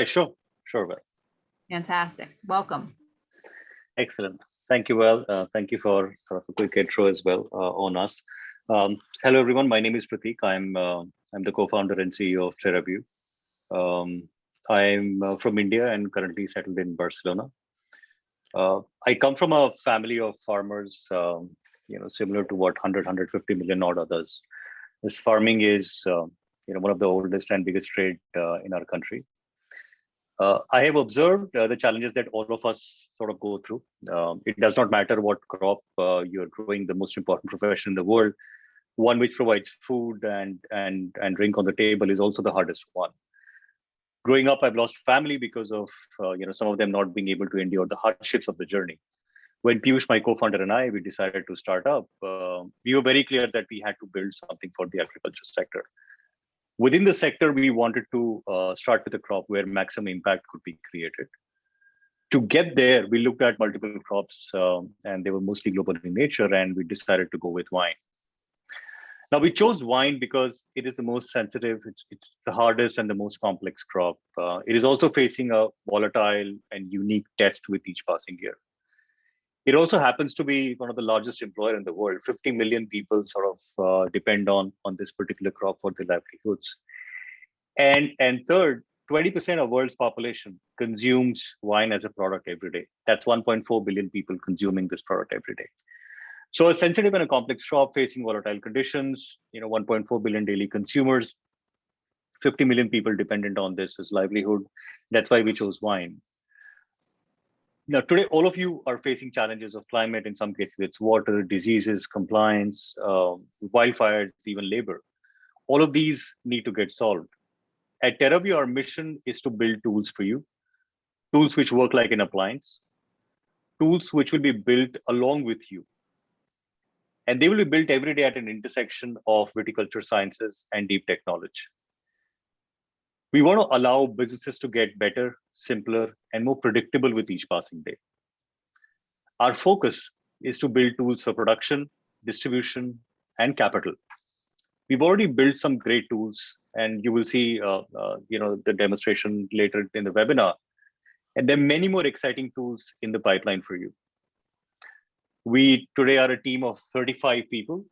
Sure. Well. Fantastic. Welcome. Excellent. Thank you. Well, thank you for sort of a quick intro as well on us. Hello, everyone. My name is Pratik. I'm the co-founder and CEO of Terraview. I'm from India and currently settled in Barcelona. I come from a family of farmers, similar to what 150 million odd others. This farming is, one of the oldest and biggest trade in our country. I have observed the challenges that all of us sort of go through. It does not matter what crop you're growing, the most important profession in the world, one which provides food and drink on the table is also the hardest one. Growing up, I've lost family because of some of them not being able to endure the hardships of the journey. When Piyush, my co-founder, and we decided to start up, we were very clear that we had to build something for the agriculture sector. Within the sector, we wanted to start with a crop where maximum impact could be created. To get there, we looked at multiple crops, and they were mostly global in nature, and we decided to go with wine. Now, we chose wine because it is the most sensitive, it's the hardest and the most complex crop. It is also facing a volatile and unique test with each passing year. It also happens to be one of the largest employer in the world. 50 million people sort of depend on this particular crop for their livelihoods. And third, 20% of world's population consumes wine as a product every day. That's 1.4 billion people consuming this product every day. So a sensitive and a complex crop facing volatile conditions, 1.4 billion daily consumers, 50 million people dependent on this as livelihood. That's why we chose wine. Now, today, all of you are facing challenges of climate. In some cases, it's water, diseases, compliance, wildfires, even labor. All of these need to get solved. At Terraview, our mission is to build tools for you, tools which work like an appliance, tools which will be built along with you. And they will be built every day at an intersection of viticulture sciences and deep tech knowledge. We want to allow businesses to get better, simpler, and more predictable with each passing day. Our focus is to build tools for production, distribution, and capital. We've already built some great tools, and you will see the demonstration later in the webinar. And there are many more exciting tools in the pipeline for you. We today are a team of 35 people.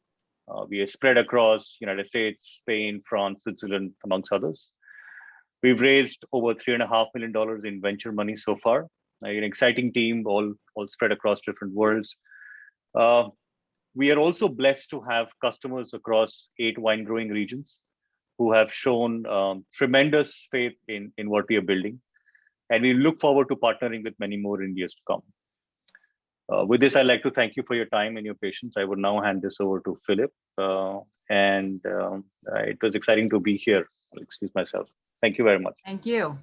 We are spread across United States, Spain, France, Switzerland, amongst others. We've raised over $3.5 million in venture money so far. An exciting team, all spread across different worlds. We are also blessed to have customers across 8 wine growing regions who have shown tremendous faith in what we are building. And we look forward to partnering with many more in years to come. With this, I'd like to thank you for your time and your patience. I would now hand this over to PhillIp. It was exciting to be here. I'll excuse myself. Thank you very much. Thank you.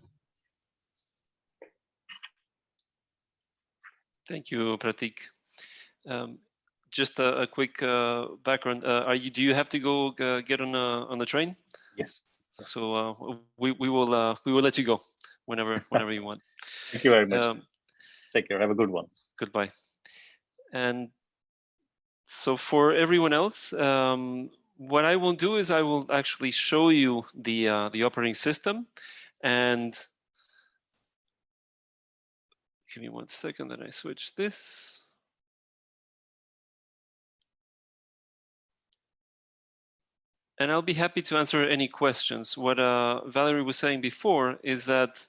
Thank you, Pratik. Just a quick background. Do you have to go get on the train? Yes. So we will let you go whenever you want. Thank you very much. Take care. Have a good one. Goodbye. And so for everyone else, what I will do is I will actually show you the operating system, and give me 1 second that I switch this. And I'll be happy to answer any questions. What Valerie was saying before is that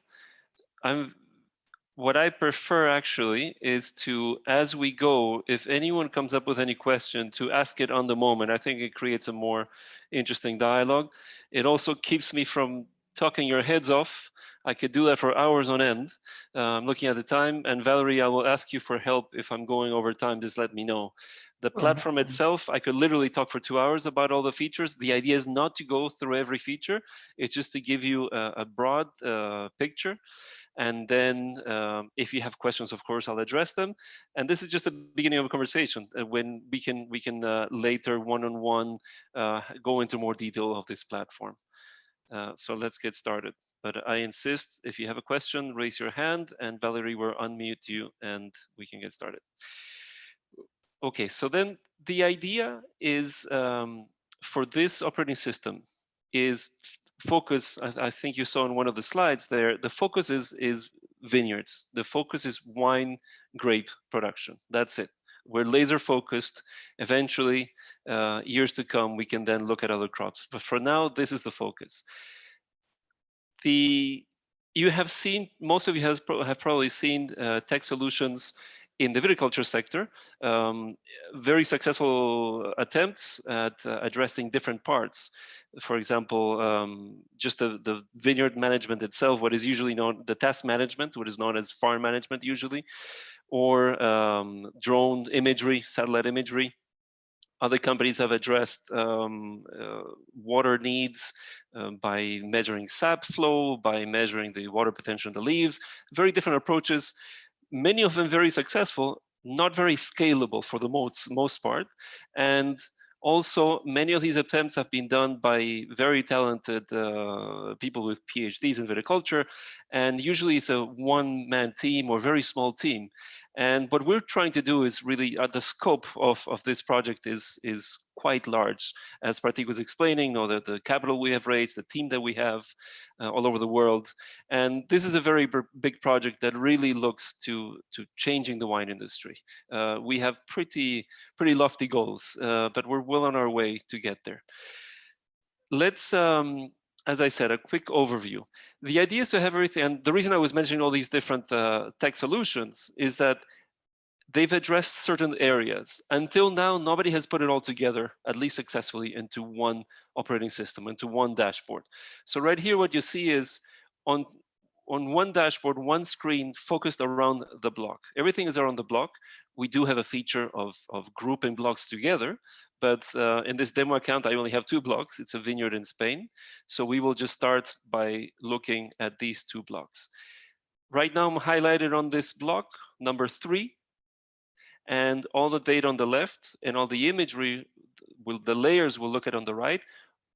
what I prefer actually is to, as we go, if anyone comes up with any question, to ask it on the moment. I think it creates a more interesting dialogue. It also keeps me from talking your heads off. I could do that for hours on end. I'm looking at the time, and Valerie, I will ask you for help if I'm going over time. Just let me know. The platform itself, I could literally talk for 2 hours about all the features. The idea is not to go through every feature. It's just to give you a broad picture. And then if you have questions, of course, I'll address them. And this is just the beginning of a conversation when we can later one-on-one go into more detail of this platform. So let's get started. But I insist, if you have a question, raise your hand, and Valerie will unmute you, and we can get started. Okay, so then the idea is for this operating system is focus, I think you saw in one of the slides there, the focus is vineyards. The focus is wine grape production. That's it. We're laser focused. Eventually, years to come, we can then look at other crops. But for now, this is the focus. You have seen, most of you have probably seen tech solutions in the viticulture sector. Very successful attempts at addressing different parts. For example, just the vineyard management itself, what is usually known, the task management, what is known as farm management usually, or drone imagery, satellite imagery. Other companies have addressed water needs by measuring sap flow, by measuring the water potential in the leaves. Very different approaches, many of them very successful, not very scalable for the most part. And also, many of these attempts have been done by very talented people with PhDs in viticulture, and usually it's a one-man team or very small team. And what we're trying to do is really, the scope of this project is quite large. As Pratik was explaining, or the capital we have raised, the team that we have all over the world. And this is a very big project that really looks to changing the wine industry. We have pretty lofty goals, but we're well on our way to get there. Let's, as I said, a quick overview. The idea is to have everything, and the reason I was mentioning all these different tech solutions is that they've addressed certain areas. Until now, nobody has put it all together, at least successfully, into one operating system, into one dashboard. So right here, what you see is on one dashboard, one screen focused around the block. Everything is around the block. We do have a feature of grouping blocks together, but in this demo account, I only have 2 blocks. It's a vineyard in Spain. So we will just start by looking at these 2 blocks. Right now, I'm highlighted on this block, number 3. And all the data on the left and all the imagery, the layers we'll look at on the right,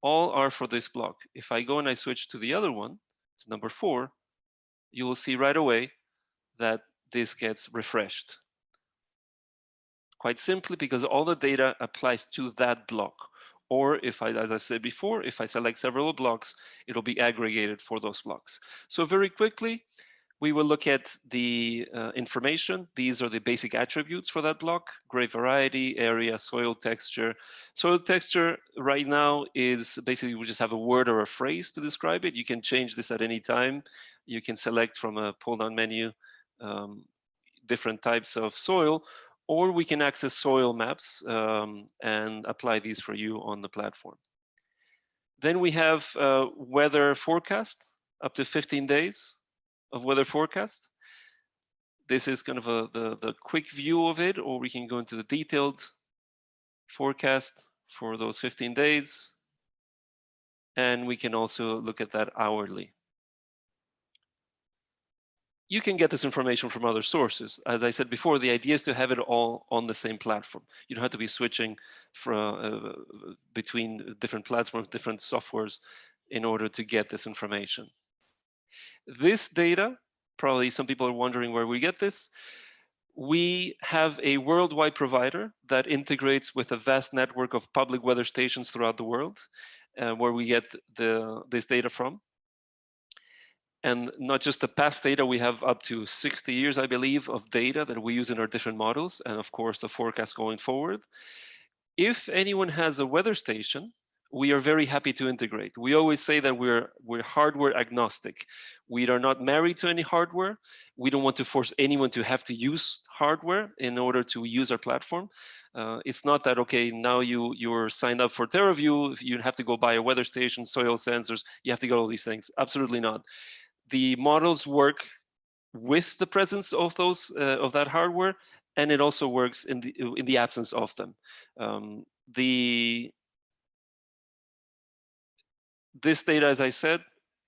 all are for this block. If I go and I switch to the other one, to number 4, you will see right away that this gets refreshed. Quite simply because all the data applies to that block. Or if I, as I said before, if I select several blocks, it'll be aggregated for those blocks. So very quickly, we will look at the information. These are the basic attributes for that block: grape variety, area, soil texture. Soil texture right now is basically we just have a word or a phrase to describe it. You can change this at any time. You can select from a pull-down menu different types of soil, or we can access soil maps and apply these for you on the platform. Then we have weather forecast, up to 15 days of weather forecast. This is kind of the quick view of it, or we can go into the detailed forecast for those 15 days. And we can also look at that hourly. You can get this information from other sources. As I said before, the idea is to have it all on the same platform. You don't have to be switching between different platforms, different softwares in order to get this information. This data, probably some people are wondering where we get this. We have a worldwide provider that integrates with a vast network of public weather stations throughout the world, where we get this data from. And not just the past data, we have up to 60 years, I believe, of data that we use in our different models, and of course, the forecast going forward. If anyone has a weather station, we are very happy to integrate. We always say that we're hardware agnostic. We are not married to any hardware. We don't want to force anyone to have to use hardware in order to use our platform. It's not that, okay, now you're signed up for Terraview, you have to go buy a weather station, soil sensors, you have to get all these things. Absolutely not. The models work with the presence of those of that hardware, and it also works in the absence of them. This data, as I said,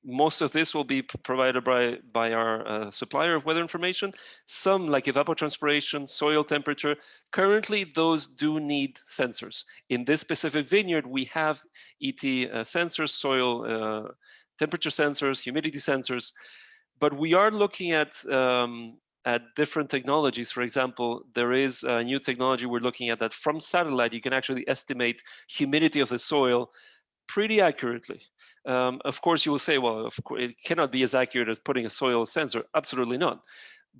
most of this will be provided by our supplier of weather information. Some, like evapotranspiration, soil temperature, currently those do need sensors. In this specific vineyard, we have ET sensors, soil temperature sensors, humidity sensors, but we are looking at different technologies. For example, there is a new technology we're looking at that from satellite, you can actually estimate humidity of the soil pretty accurately. Of course, you will say, well, of course, it cannot be as accurate as putting a soil sensor. Absolutely not.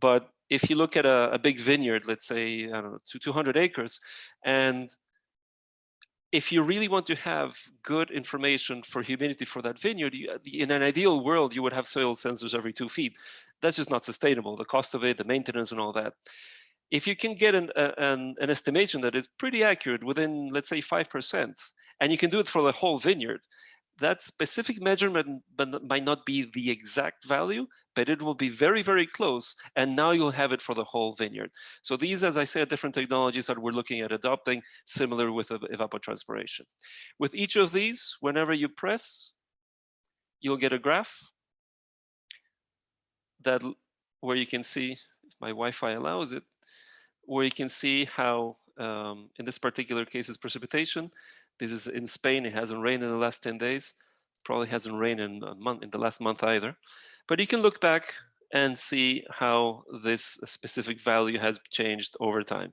But if you look at a big vineyard, let's say, I don't know, 200 acres, and if you really want to have good information for humidity for that vineyard, in an ideal world, you would have soil sensors every 2 feet. That's just not sustainable. The cost of it, the maintenance and all that. If you can get an estimation that is pretty accurate within, let's say, 5%, and you can do it for the whole vineyard, that specific measurement might not be the exact value, but it will be very, very close. And now you'll have it for the whole vineyard. So these, as I said, different technologies that we're looking at adopting, similar with evapotranspiration. With each of these, whenever you press, you'll get a graph that where you can see, if my Wi-Fi allows it, where you can see how, in this particular case, is precipitation. This is in Spain. It hasn't rained in the last 10 days. Probably hasn't rained in the last month either. But you can look back and see how this specific value has changed over time.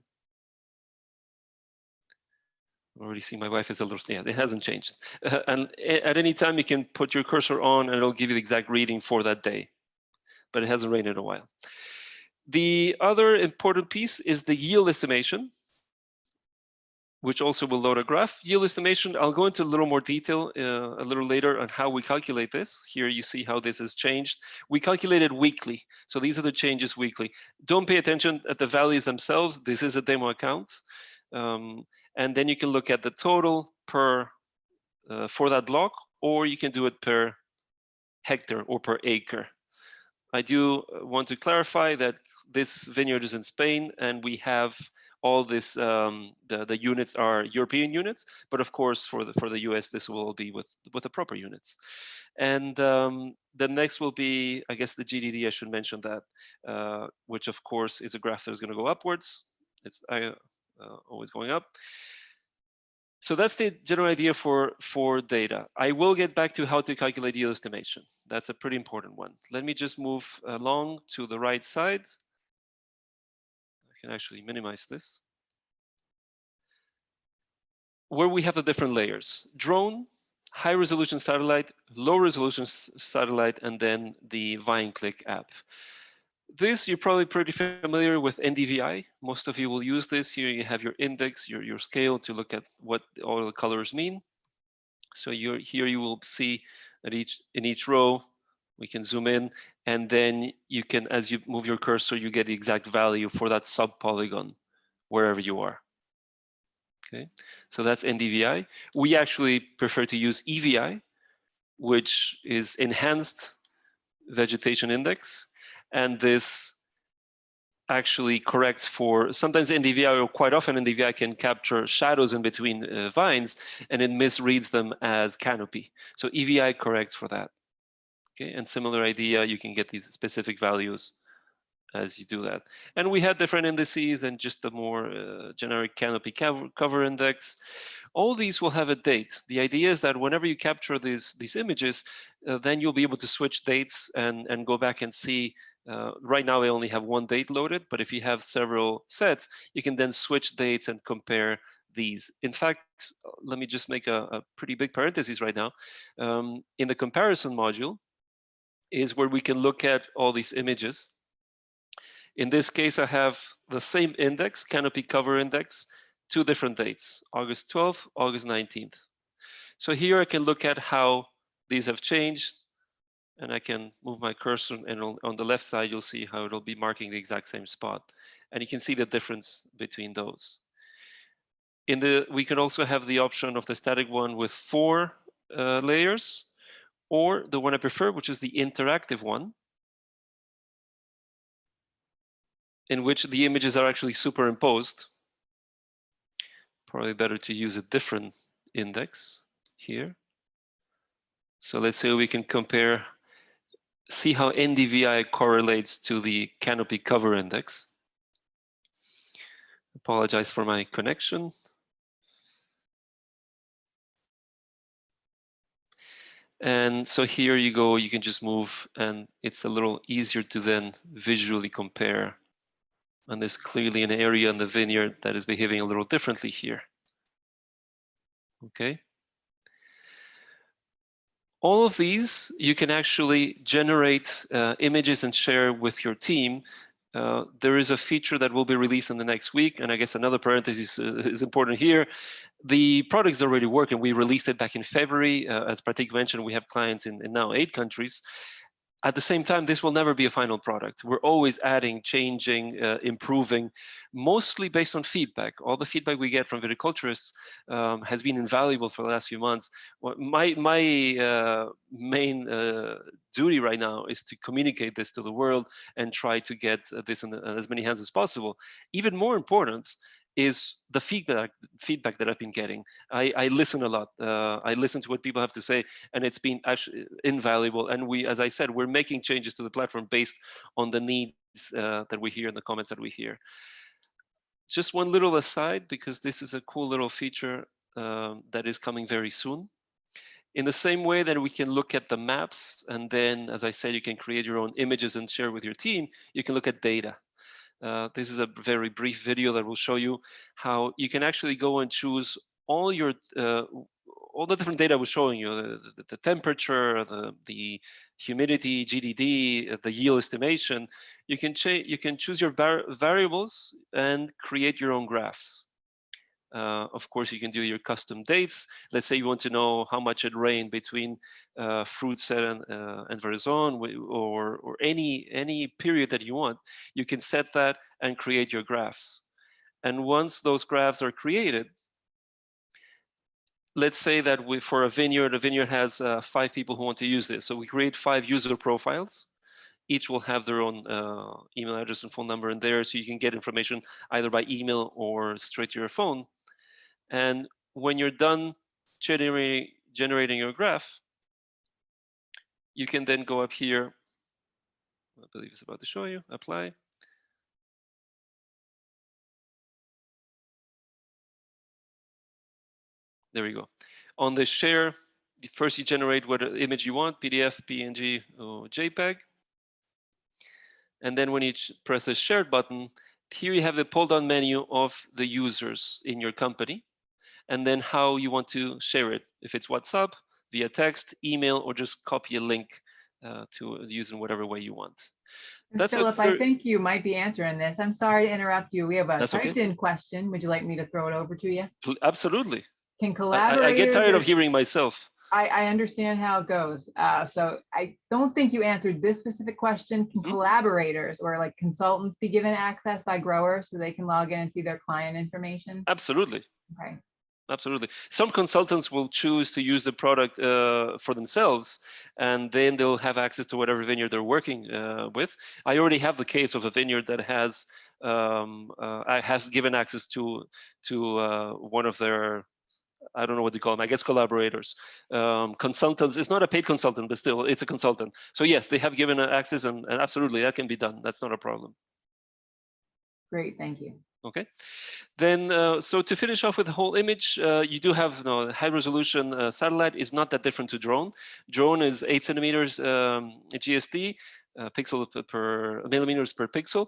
I already see my wife is a little, yeah, it hasn't changed. And at any time you can put your cursor on and it'll give you the exact reading for that day. But it hasn't rained in a while. The other important piece is the yield estimation, which also will load a graph. Yield estimation, I'll go into a little more detail a little later on how we calculate this. Here you see how this has changed. We calculate it weekly. So these are the changes weekly. Don't pay attention at the values themselves. This is a demo account. And then you can look at the total per for that block, or you can do it per hectare or per acre. I do want to clarify that this vineyard is in Spain and we have all this, the units are European units, but of course for the US, this will be with the proper units. And the next will be, I guess the GDD, I should mention that, which of course is a graph that is going to go upwards. It's always going up. So that's the general idea for data. I will get back to how to calculate yield estimation. That's a pretty important one. Let me just move along to the right side. I can actually minimize this. Where we have the different layers: drone, high resolution satellite, low resolution satellite, and then the VineClick app. This, you're probably pretty familiar with NDVI. Most of you will use this. Here you have your index, your scale to look at what all the colors mean. So here you will see that in each row, we can zoom in, and then you can, as you move your cursor, you get the exact value for that sub-polygon, wherever you are. Okay, so that's NDVI. We actually prefer to use EVI, which is Enhanced Vegetation Index. And this actually corrects for, sometimes NDVI, or quite often NDVI can capture shadows in between vines, and it misreads them as canopy. So EVI corrects for that. Okay, and similar idea, you can get these specific values as you do that. And we had different indices and just the more generic canopy cover index. All these will have a date. The idea is that whenever you capture these images, then you'll be able to switch dates and go back and see. Right now I only have one date loaded, but if you have several sets, you can then switch dates and compare these. In fact, let me just make a pretty big parenthesis right now. In the comparison module is where we can look at all these images. In this case, I have the same index, canopy cover index, 2 different dates, August 12th, August 19th. So here I can look at how these have changed, and I can move my cursor, and on the left side, you'll see how it'll be marking the exact same spot. And you can see the difference between those. We can also have the option of the static one with 4 layers, or the one I prefer, which is the interactive one, in which the images are actually superimposed. Probably better to use a different index here. So let's say we can compare, see how NDVI correlates to the canopy cover index. Apologize for my connection. And so here you go, you can just move, and it's a little easier to then visually compare. And there's clearly an area in the vineyard that is behaving a little differently here. Okay. All of these, you can actually generate images and share with your team. There is a feature that will be released in the next week, and I guess another parenthesis is important here. The product is already working. We released it back in February. As Pratik mentioned, we have clients in now 8 countries. At the same time, this will never be a final product. We're always adding, changing, improving, mostly based on feedback. All the feedback we get from viticulturists has been invaluable for the last few months. My main duty right now is to communicate this to the world and try to get this in as many hands as possible. Even more important is the feedback that I've been getting. I listen a lot. I listen to what people have to say, and it's been actually invaluable. And we, as I said, we're making changes to the platform based on the needs that we hear and the comments that we hear. Just one little aside, because this is a cool little feature that is coming very soon. In the same way that we can look at the maps, and then, as I said, you can create your own images and share with your team, you can look at data. This is a very brief video that will show you how you can actually go and choose all your all the different data I was showing you, the temperature, the humidity, GDD, the yield estimation. You can choose your variables and create your own graphs. Of course, you can do your custom dates. Let's say you want to know how much it rained between fruit set and Verzon, or any period that you want. You can set that and create your graphs. And once those graphs are created, let's say that for a vineyard has 5 people who want to use this. So we create 5 user profiles. Each will have their own email address and phone number in there, so you can get information either by email or straight to your phone. And when you're done generating your graph, you can then go up here. I believe it's about to show you, apply. There we go. On the share, first you generate what image you want, PDF, PNG, or JPEG. And then when you press the share button, here you have the pull-down menu of the users in your company, and then how you want to share it. If it's WhatsApp, via text, email, or just copy a link to use in whatever way you want. That's Phillip, I think you might be answering this. I'm sorry to interrupt you. We have a typed-in question. Would you like me to throw it over to you? Absolutely. Can collaborators... I get tired of hearing myself. I understand how it goes. So I don't think you answered this specific question. Can collaborators or like consultants be given access by growers so they can log in and see their client information? Absolutely. Okay. Absolutely. Some consultants will choose to use the product for themselves, and then they'll have access to whatever vineyard they're working with. I already have the case of a vineyard that has given access to one of their, I don't know what they call them, I guess collaborators, consultants. It's not a paid consultant, but still it's a consultant. So yes, they have given access, and absolutely that can be done. That's not a problem. Great, thank you. Okay, then so to finish off with the whole image, you do have high resolution satellite is not that different to drone. Drone is 8 centimeters GSD, millimeters per pixel.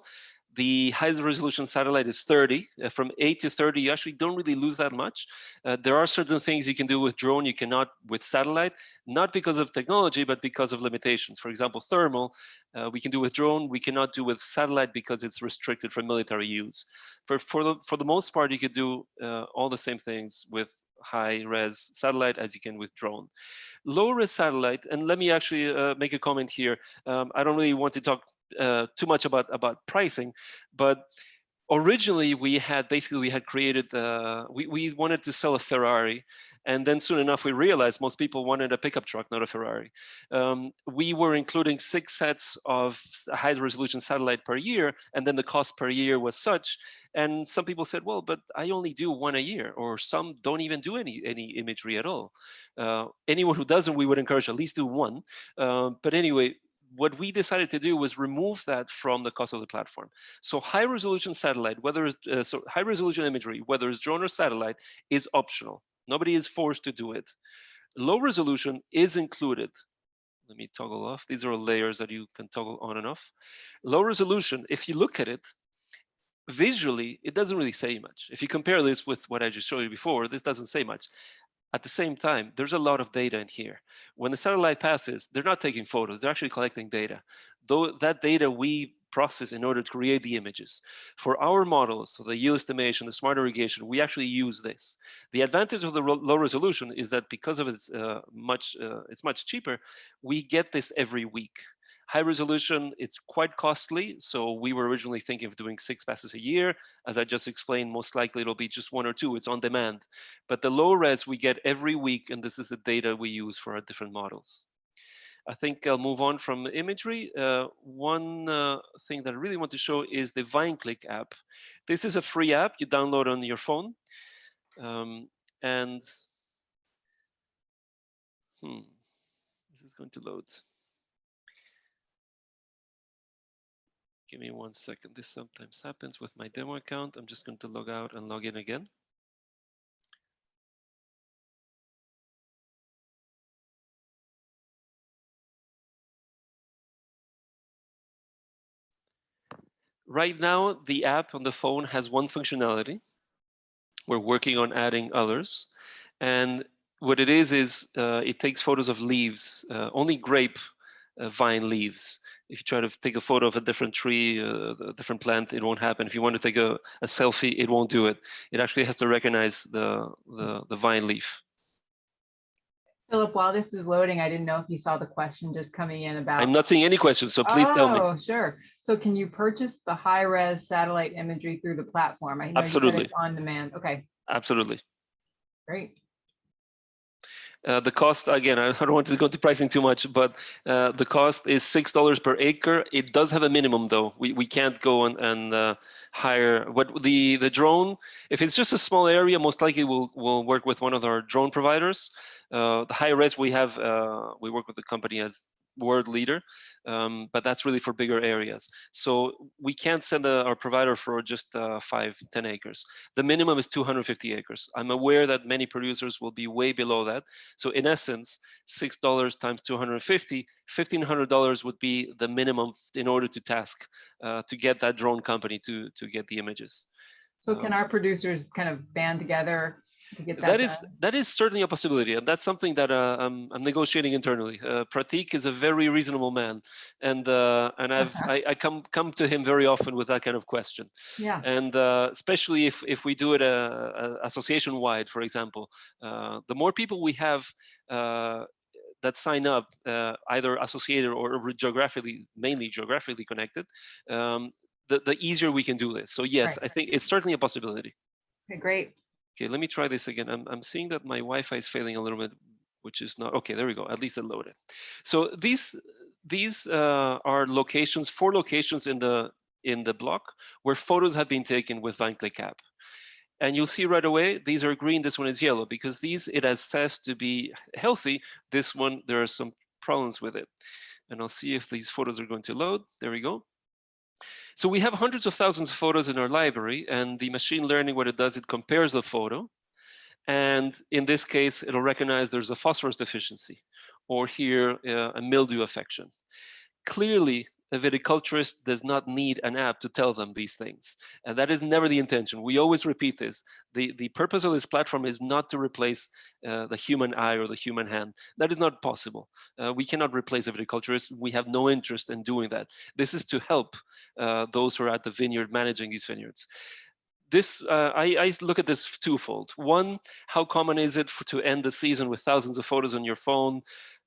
The highest resolution satellite is 30. From 8 to 30, you actually don't really lose that much. There are certain things you can do with drone you cannot with satellite, not because of technology, but because of limitations. For example, thermal, we can do with drone, we cannot do with satellite because it's restricted for military use. For the most part, you could do all the same things with high-res satellite as you can with drone. Low-res satellite, and let me actually make a comment here. I don't really want to talk too much about pricing, but originally we had created we wanted to sell a Ferrari, and then soon enough we realized most people wanted a pickup truck, not a Ferrari. We were including 6 sets of high resolution satellite per year, and then the cost per year was such, and some people said, well, but I only do 1 a year, or some don't even do any imagery at all. Anyone who doesn't, we would encourage at least do 1. But anyway, what we decided to do was remove that from the cost of the platform. So high resolution satellite, so high resolution imagery, whether it's drone or satellite, is optional. Nobody is forced to do it. Low resolution is included. Let me toggle off. These are layers that you can toggle on and off. Low resolution, if you look at it, visually, it doesn't really say much. If you compare this with what I just showed you before, this doesn't say much. At the same time, there's a lot of data in here. When the satellite passes, they're not taking photos, they're actually collecting data. Though that data we process in order to create the images. For our models, so the yield estimation, the smart irrigation, we actually use this. The advantage of the low resolution is that because of it's much cheaper, we get this every week. High resolution, it's quite costly. So we were originally thinking of doing 6 passes a year. As I just explained, most likely it'll be just 1 or 2. It's on demand. But the low res we get every week, and this is the data we use for our different models. I think I'll move on from Imagery. One thing that I really want to show is the VineClick app. This is a free app you download on your phone. And this is going to load. Give me 1 second. This sometimes happens with my demo account. I'm just going to log out and log in again. Right now, the app on the phone has one functionality. We're working on adding others. And what it is it takes photos of leaves, only grape vine leaves. If you try to take a photo of a different tree, a different plant, it won't happen. If you want to take a selfie, it won't do it. It actually has to recognize the vine leaf. Phillip, while this is loading, I didn't know if you saw the question just coming in about. I'm not seeing any questions, so please tell me. Oh, sure. So can you purchase the high-res satellite imagery through the platform? I know Absolutely. You said it's on demand. Okay. Absolutely. Great. The cost, again, I don't want to go to pricing too much, but the cost is $6 per acre. It does have a minimum, though. We can't go and hire what the drone. If it's just a small area, most likely we'll work with one of our drone providers. The high res we have, we work with the company as world leader, but that's really for bigger areas. So we can't send our provider for just 5-10 acres. The minimum is 250 acres. I'm aware that many producers will be way below that. So in essence, $6 times 250, $1,500 would be the minimum in order to task to get that drone company to get the images. So can our producers kind of band together to get that is certainly a possibility, and that's something that I'm negotiating internally. Pratik is a very reasonable man, and I come to him very often with that kind of question. Yeah. And especially if we do it association wide, for example, the more people we have that sign up, either associated or mainly geographically connected, the easier we can do this. So yes, right. I think it's certainly a possibility. Okay, great. Okay, let me try this again. I'm seeing that my Wi-Fi is failing a little bit, which is not, okay, there we go. At least it loaded. So these are locations, 4 locations in the block where photos have been taken with VineClick App. And you'll see right away, these are green, this one is yellow, because it has assessed to be healthy. This one, there are some problems with it. And I'll see if these photos are going to load. There we go. So we have hundreds of thousands of photos in our library, and the machine learning, what it does, it compares the photo. And in this case, it'll recognize there's a phosphorus deficiency, or here, a mildew affection. Clearly, a viticulturist does not need an app to tell them these things. And that is never the intention. We always repeat this. The purpose of this platform is not to replace the human eye or the human hand. That is not possible. We cannot replace a viticulturist. We have no interest in doing that. This is to help those who are at the vineyard managing these vineyards. I look at this twofold. One, how common is it to end the season with thousands of photos on your phone,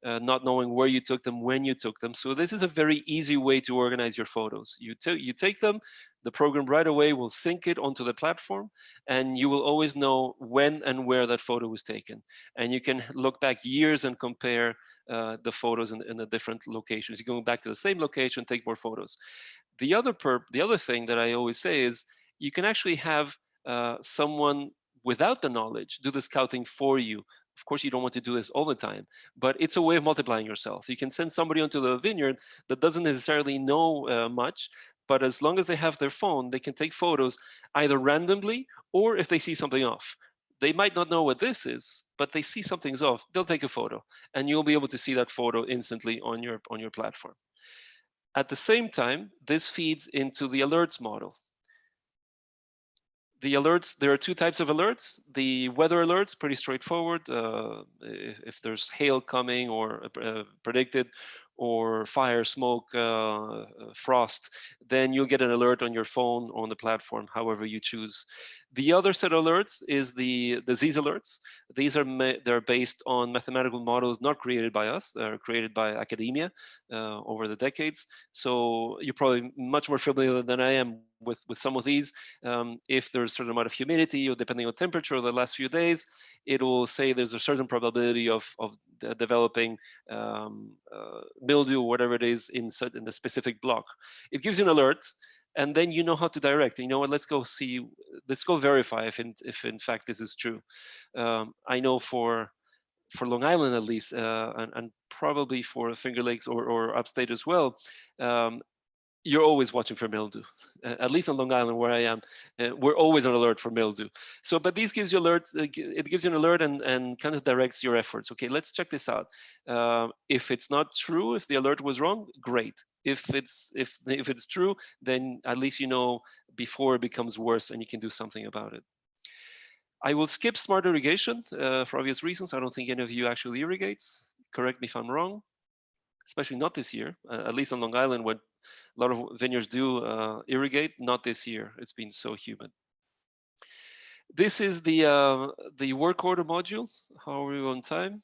not knowing where you took them, when you took them. So this is a very easy way to organize your photos. You take them, the program right away will sync it onto the platform, and you will always know when and where that photo was taken. And you can look back years and compare the photos in the different locations. You're going back to the same location, take more photos. The other thing that I always say is, you can actually have someone without the knowledge do the scouting for you. Of course, you don't want to do this all the time, but it's a way of multiplying yourself. You can send somebody onto the vineyard that doesn't necessarily know much, but as long as they have their phone, they can take photos either randomly or if they see something off. They might not know what this is, but they see something's off, they'll take a photo, and you'll be able to see that photo instantly on your platform. At the same time, this feeds into the alerts model. The alerts, there are two types of alerts. The weather alerts, pretty straightforward. If there's hail coming or predicted, or fire, smoke, frost, then you'll get an alert on your phone or on the platform, however you choose. The other set of alerts is the disease alerts. These are they're based on mathematical models not created by us. They're created by academia over the decades. So you're probably much more familiar than I am with some of these. If there's a certain amount of humidity, or depending on temperature the last few days, it will say there's a certain probability of developing mildew, whatever it is, in the specific block. It gives you an alert, and then you know how to direct. You know what? Let's go see. Let's go verify if in fact this is true. I know for Long Island at least, and probably for Finger Lakes or upstate as well, you're always watching for mildew. At least on Long Island where I am, we're always on alert for mildew. So, but these gives you alerts. It gives you an alert and kind of directs your efforts. Okay, let's check this out. If it's not true, if the alert was wrong, great. If it's true, then at least you know before it becomes worse and you can do something about it. I will skip smart irrigation for obvious reasons. I don't think any of you actually irrigates. Correct me if I'm wrong. Especially not this year, at least on Long Island, when a lot of vineyards do irrigate. Not this year. It's been so humid. This is the work order module. How are we on time?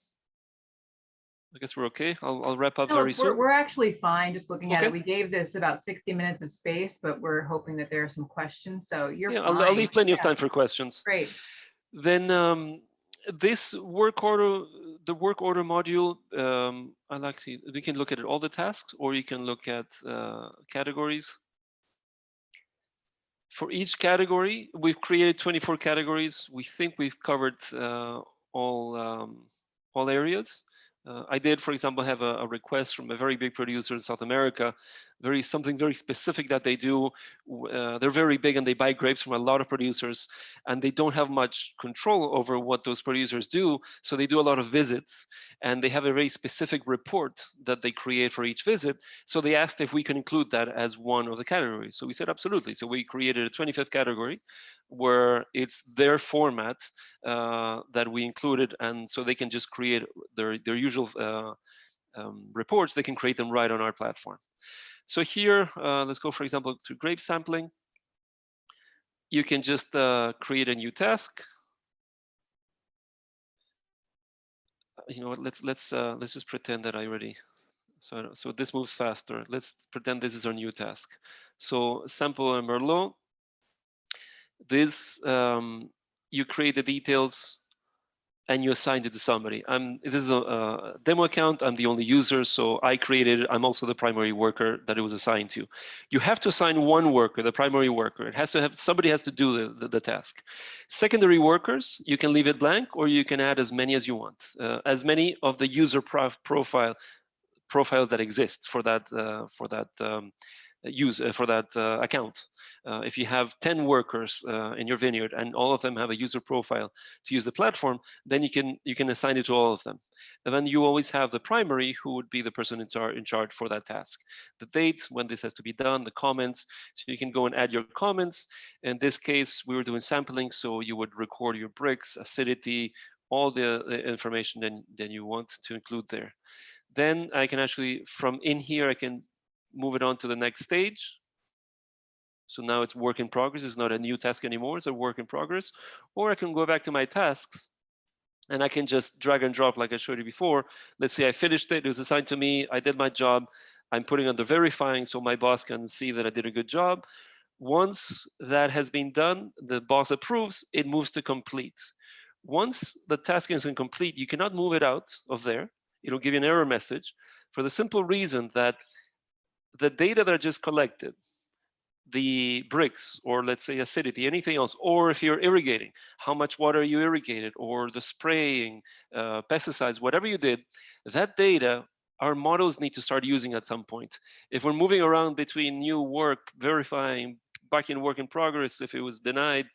I guess we're okay. I'll wrap up very soon. We're actually fine. Just looking at it, we gave this about 60 minutes of space, but we're hoping that there are some questions. So you're fine. I'll leave plenty of time for questions. Great. Then this work order, the work order module, we can look at all the tasks, or you can look at categories. For each category, we've created 24 categories. We think we've covered all areas. I did, for example, have a request from a very big producer in South America, something very specific that they do. They're very big and they buy grapes from a lot of producers, and they don't have much control over what those producers do. So they do a lot of visits, and they have a very specific report that they create for each visit. So they asked if we can include that as one of the categories. So we said absolutely. So we created a 25th category where it's their format that we included, and so they can just create their usual reports. They can create them right on our platform. So here, let's go, for example, to grape sampling. You can just create a new task. You know what? Let's just pretend that I already. So this moves faster. Let's pretend this is our new task. So sample a Merlot. This you create the details and you assign it to somebody. This is a demo account. I'm the only user, so I created it. I'm also the primary worker that it was assigned to. You have to assign one worker, the primary worker. It has to have, somebody has to do the task. Secondary workers, you can leave it blank, or you can add as many as you want, as many of the user profiles that exist for that account. If you have 10 workers in your vineyard and all of them have a user profile to use the platform, then you can assign it to all of them. And then you always have the primary, who would be the person in charge for that task. The date, when this has to be done, the comments, so you can go and add your comments. In this case, we were doing sampling, so you would record your bricks, acidity, all the information that you want to include there. Then I can actually, from in here, I can move it on to the next stage. So now it's work in progress. It's not a new task anymore. It's a work in progress. Or I can go back to my tasks and I can just drag and drop like I showed you before. Let's say I finished it. It was assigned to me. I did my job. I'm putting under verifying so my boss can see that I did a good job. Once that has been done, the boss approves, it moves to complete. Once the task is incomplete, you cannot move it out of there. It'll give you an error message for the simple reason that the data that are just collected, the bricks, or let's say acidity, anything else, or if you're irrigating, how much water you irrigated, or the spraying, pesticides, whatever you did, that data, our models need to start using at some point. If we're moving around between new work, verifying, back in work in progress, if it was denied,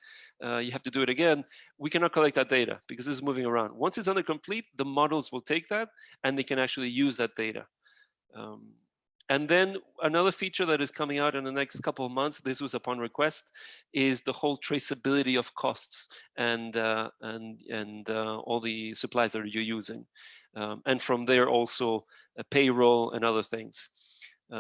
you have to do it again, we cannot collect that data because it's moving around. Once it's under complete, the models will take that and they can actually use that data. And then another feature that is coming out in the next couple of months, this was upon request, is the whole traceability of costs and all the supplies that you're using. And from there also payroll and other things.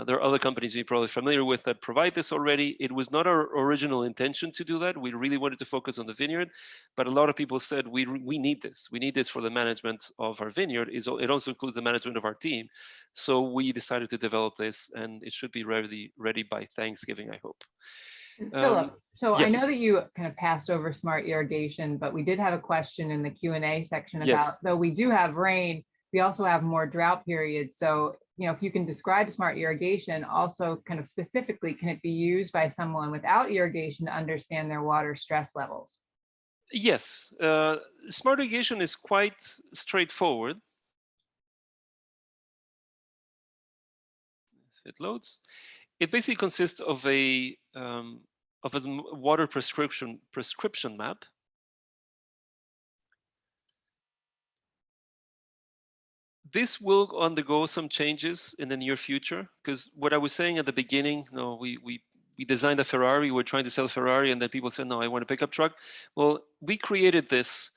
There are other companies you're probably familiar with that provide this already. It was not our original intention to do that. We really wanted to focus on the vineyard, but a lot of people said, we need this. We need this for the management of our vineyard. It also includes the management of our team. So we decided to develop this, and it should be ready by Thanksgiving, I hope. Phillip, so I know yes. that you kind of passed over smart irrigation, but we did have a question in the Q&A section about, Yes. though we do have rain, we also have more drought periods. So, you know, if you can describe smart irrigation, also kind of specifically, can it be used by someone without irrigation to understand their water stress levels? Yes. Smart irrigation is quite straightforward. If it loads. It basically consists of a water prescription map. This will undergo some changes in the near future, because what I was saying at the beginning, no, we designed a Ferrari, we're trying to sell a Ferrari, and then people said, no, I want a pickup truck. Well, we created this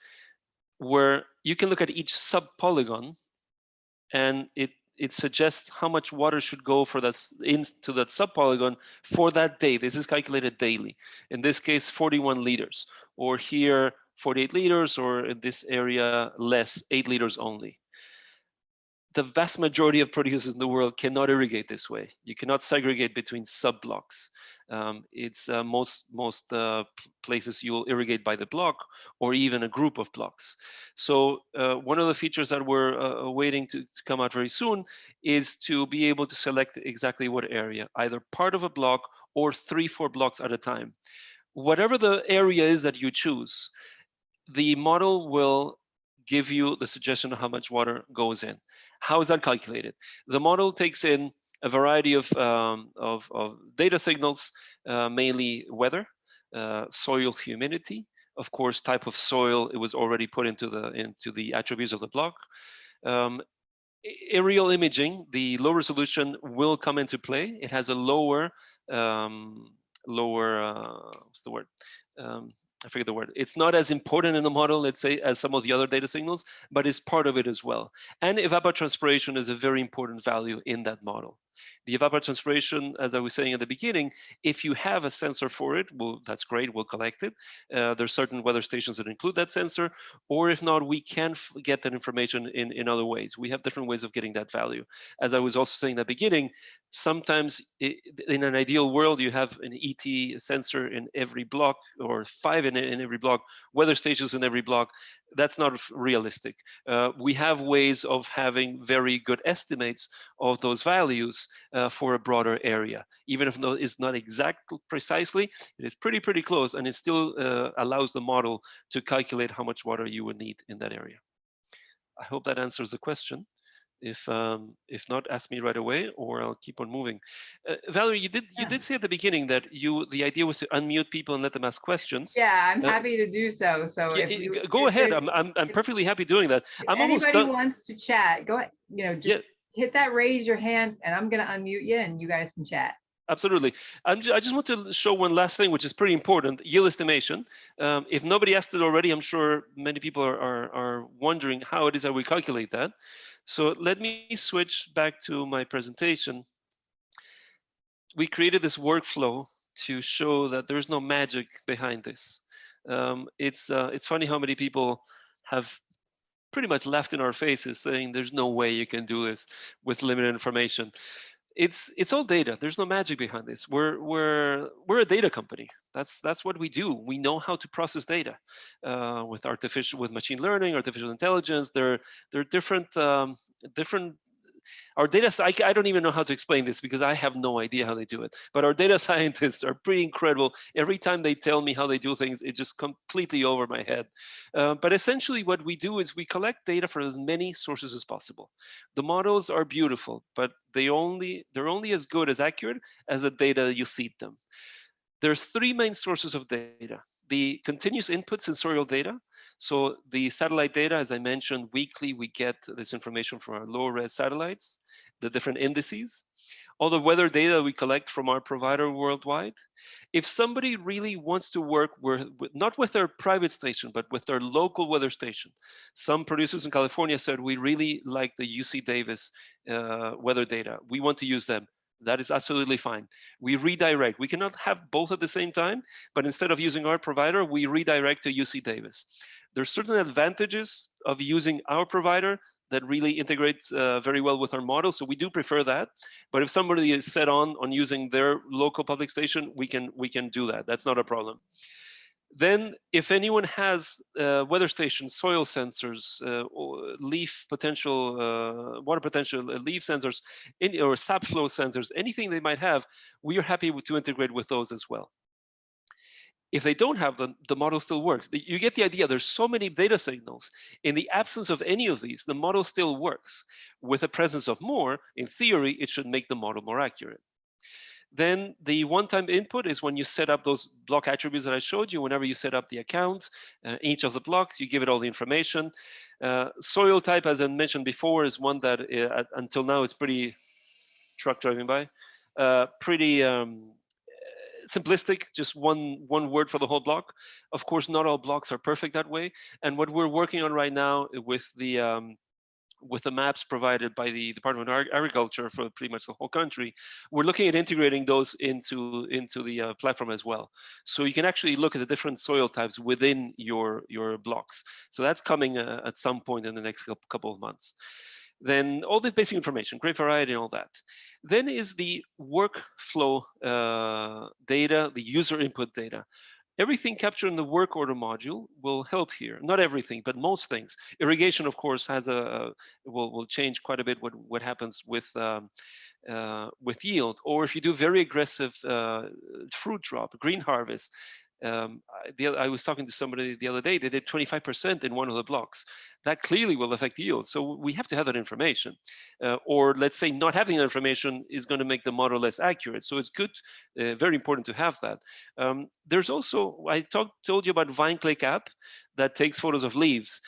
where you can look at each sub-polygon, and it suggests how much water should go for that into that sub-polygon for that day. This is calculated daily. In this case, 41 liters, or here 48 liters, or in this area less, 8 liters only. The vast majority of producers in the world cannot irrigate this way. You cannot segregate between sub-blocks. It's most places you will irrigate by the block or even a group of blocks. So one of the features that we're waiting to come out very soon is to be able to select exactly what area, either part of a block or 3-4 blocks at a time. Whatever the area is that you choose, the model will give you the suggestion of how much water goes in. How is that calculated? The model takes in a variety of data signals, mainly weather, soil humidity, of course, type of soil. It was already put into the attributes of the block. Aerial imaging, the low resolution will come into play. It has a lower, what's the word? I forget the word. It's not as important in the model, let's say, as some of the other data signals, but it's part of it as well. And evapotranspiration is a very important value in that model. The evapotranspiration, as I was saying at the beginning, if you have a sensor for it, well, that's great, we'll collect it. There's certain weather stations that include that sensor, or if not, we can get that information in other ways. We have different ways of getting that value. As I was also saying at the beginning, sometimes in an ideal world, you have an ET sensor in every block, or 5 in every block, weather stations in every block. That's not realistic. We have ways of having very good estimates of those values for a broader area. Even if it's not exact precisely, it is pretty close, and it still allows the model to calculate how much water you would need in that area. I hope that answers the question. If not, ask me right away, or I'll keep on moving. Valerie, you did say at the beginning that the idea was to unmute people and let them ask questions. Yeah, I'm happy to do so. So go ahead. I'm perfectly happy doing that. If anybody wants to chat, go ahead. You know, just hit that raise your hand, and I'm going to unmute you, and you guys can chat. Absolutely. I just want to show one last thing, which is pretty important: yield estimation. If nobody asked it already, I'm sure many people are wondering how it is that we calculate that. So let me switch back to my presentation. We created this workflow to show that there's no magic behind this. It's funny how many people have pretty much laughed in our faces saying there's no way you can do this with limited information. It's all data. There's no magic behind this. We're a data company. That's what we do. We know how to process data with machine learning, artificial intelligence. There are different our data. I don't even know how to explain this because I have no idea how they do it. But our data scientists are pretty incredible. Every time they tell me how they do things, it's just completely over my head. But essentially, what we do is we collect data from as many sources as possible. The models are beautiful, but they're only as good as accurate as the data you feed them. There's three main sources of data. The continuous input sensorial data. So the satellite data, as I mentioned, weekly, we get this information from our low res satellites, the different indices. All the weather data we collect from our provider worldwide. If somebody really wants to work not with their private station, but with their local weather station, some producers in California said, we really like the UC Davis weather data. We want to use them. That is absolutely fine. We redirect. We cannot have both at the same time, but instead of using our provider, we redirect to UC Davis. There's certain advantages of using our provider that really integrates very well with our model. So we do prefer that. But if somebody is set on using their local public station, we can do that. That's not a problem. Then if anyone has weather stations, soil sensors, leaf potential, water potential, leaf sensors, or sap flow sensors, anything they might have, we are happy to integrate with those as well. If they don't have them, the model still works. You get the idea. There's so many data signals. In the absence of any of these, the model still works. With the presence of more, in theory, it should make the model more accurate. Then the one-time input is when you set up those block attributes that I showed you. Whenever you set up the account, each of the blocks, you give it all the information. Soil type, as I mentioned before, is one that until now it's pretty, truck driving by, pretty simplistic, just one word for the whole block. Of course, not all blocks are perfect that way. And what we're working on right now with the maps provided by the Department of Agriculture for pretty much the whole country, we're looking at integrating those into the platform as well. So you can actually look at the different soil types within your blocks. So that's coming at some point in the next couple of months. Then all the basic information, grape variety and all that. Then is the workflow data, the user input data. Everything captured in the work order module will help here. Not everything, but most things. Irrigation, of course, has will change quite a bit what happens with yield. Or if you do very aggressive fruit drop, green harvest. I was talking to somebody the other day, they did 25% in one of the blocks. That clearly will affect yield. So we have to have that information. Or let's say not having that information is going to make the model less accurate. So it's good, very important to have that. There's also, I told you about VineClick App that takes photos of leaves.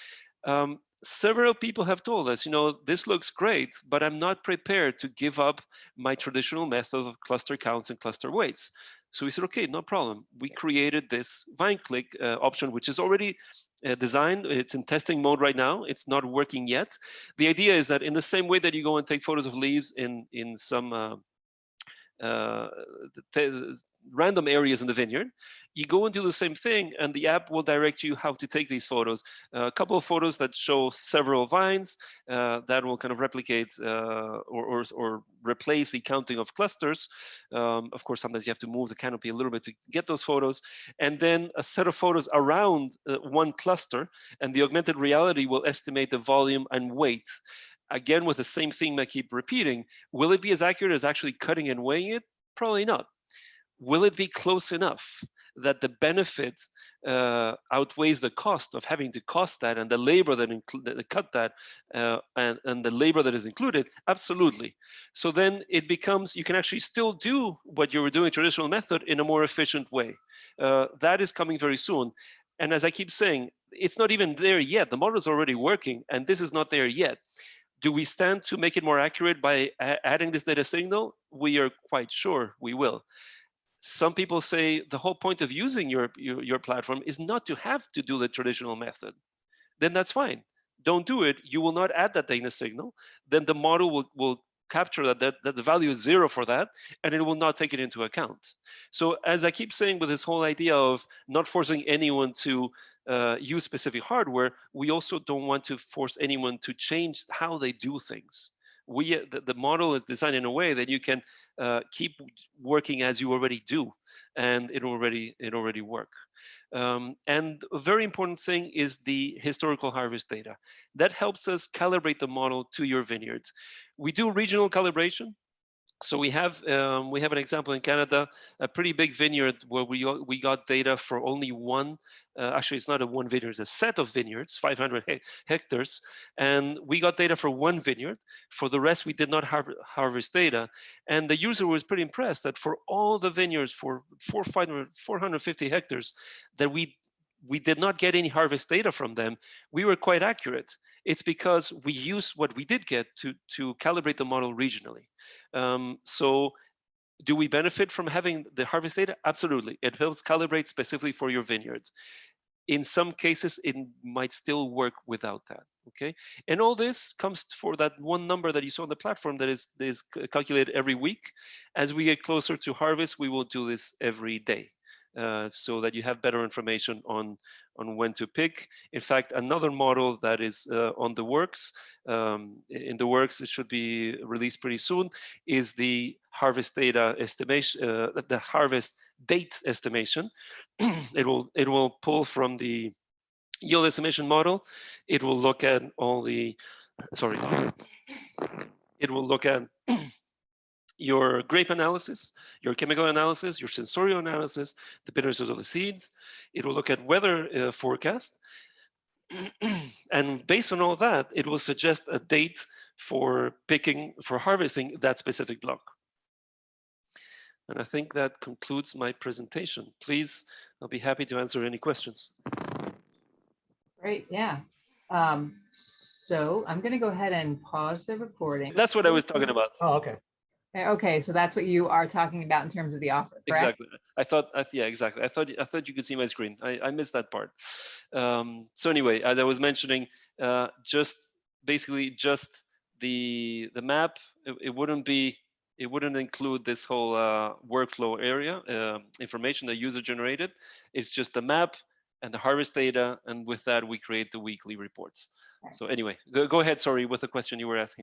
Several people have told us, this looks great, but I'm not prepared to give up my traditional method of cluster counts and cluster weights. So we said, okay, no problem. We created this VineClick option, which is already designed. It's in testing mode right now. It's not working yet. The idea is that in the same way that you go and take photos of leaves in some random areas in the vineyard, you go and do the same thing, and the app will direct you how to take these photos. A couple of photos that show several vines that will kind of replicate or replace the counting of clusters. Of course, sometimes you have to move the canopy a little bit to get those photos. And then a set of photos around one cluster, and the augmented reality will estimate the volume and weight. Again, with the same thing I keep repeating, will it be as accurate as actually cutting and weighing it? Probably not. Will it be close enough that the benefit outweighs the cost of having to cost that and the labor that cut that and the labor that is included? Absolutely. So then it becomes, you can actually still do what you were doing traditional method in a more efficient way. That is coming very soon. And as I keep saying, it's not even there yet. The model is already working, and this is not there yet. Do we stand to make it more accurate by adding this data signal? We are quite sure we will. Some people say the whole point of using your platform is not to have to do the traditional method. Then that's fine. Don't do it. You will not add that data signal. Then the model will capture that the value is 0 for that, and it will not take it into account. So as I keep saying with this whole idea of not forcing anyone to use specific hardware, we also don't want to force anyone to change how they do things. The model is designed in a way that you can keep working as you already do, and it already work. And a very important thing is the historical harvest data. That helps us calibrate the model to your vineyard. We do regional calibration. So we have an example in Canada, a pretty big vineyard where we got data for only one. Actually, it's not a one vineyard; it's a set of vineyards, 500 hectares, and we got data for one vineyard. For the rest, we did not harvest data, and the user was pretty impressed that for all the vineyards for 450 hectares that we did not get any harvest data from them, we were quite accurate. It's because we used what we did get to calibrate the model regionally. So do we benefit from having the harvest data? Absolutely. It helps calibrate specifically for your vineyards. In some cases, it might still work without that, okay? And all this comes for that one number that you saw on the platform that is calculated every week. As we get closer to harvest, we will do this every day. So that you have better information on when to pick. In fact, another model that is on the works, it should be released pretty soon, is the harvest data estimation, the harvest date estimation. It will pull from the yield estimation model. It will look at all the, sorry, it will look at your grape analysis, your chemical analysis, your sensorial analysis, the bitternesses of the seeds. It will look at weather forecast. And based on all that, it will suggest a date for harvesting that specific block. And I think that concludes my presentation. Please, I'll be happy to answer any questions. Great, yeah. So I'm going to go ahead and pause the recording. That's what I was talking about. Oh, okay. Okay, so that's what you are talking about in terms of the offer, correct? Exactly. Yeah, exactly. I thought you could see my screen. I missed that part. So anyway, as I was mentioning, just the map. It wouldn't include this whole workflow area information that user generated. It's just the map and the harvest data, and with that we create the weekly reports. So anyway, go ahead. Sorry, with the question you were asking.